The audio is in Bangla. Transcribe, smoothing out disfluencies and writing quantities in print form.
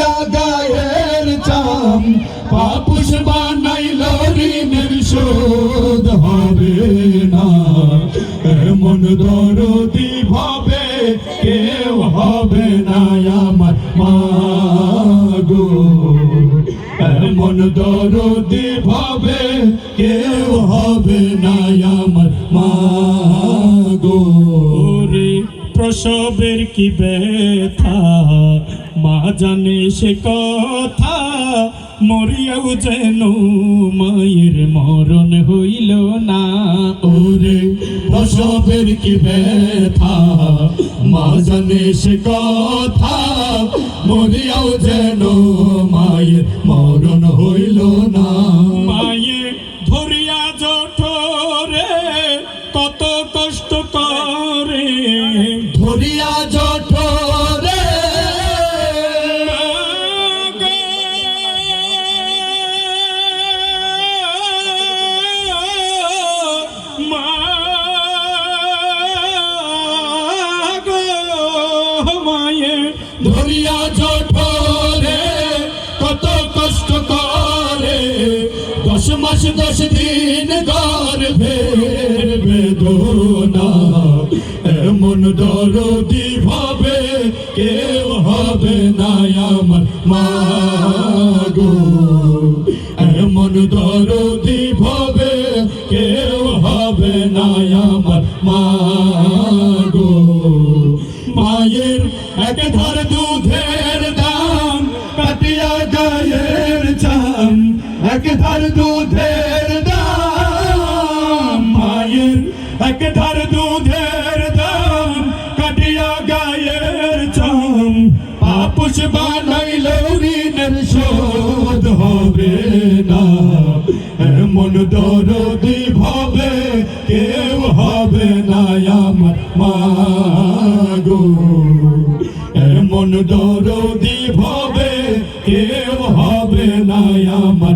কাটিয়া গায়ের চাম পাপুষ বানাইল ঋণের শোধ হবে না এমন দরদি ভাবে কেউ হবে না আমার মা গো এমন দরদি ভাবে কেউ হবে না আমার মা গো প্রসবের কি ব্যথা মা জানে সে কথা মরিয়াও যেন মায়ের মরণ হইল না ওরে প্রসবের কি ব্যথা মা জানে সে কথা মরিয়াও যেন মায়ের মরণ হইল না মায়ে ধরিয়া জঠরে কত কষ্ট করে ধরিয়া জঠরে ধরিয়া জঠরে কত কষ্ট করে 10 মাস 10 দিন গর্ভের বেদনা এমন দরদি ভাবে কেউ হবে না আমার মা গো এমন দরদি ভাবে কেউ হবে না আমার মা গো মায়ের এক ধার দুধের দাম কাটিয়া গায়ের চাম এক ধার দুধের দাম মায়ের এক ধার দুধের দাম কাটিয়া গায়ের চাম পাপুষ বানাইল ঋণের শোধ হবে না এমন দরদি ভাবে কেউ হবে না আমার মা গো এমন দরদি ভাবে কেউ হবে না আমার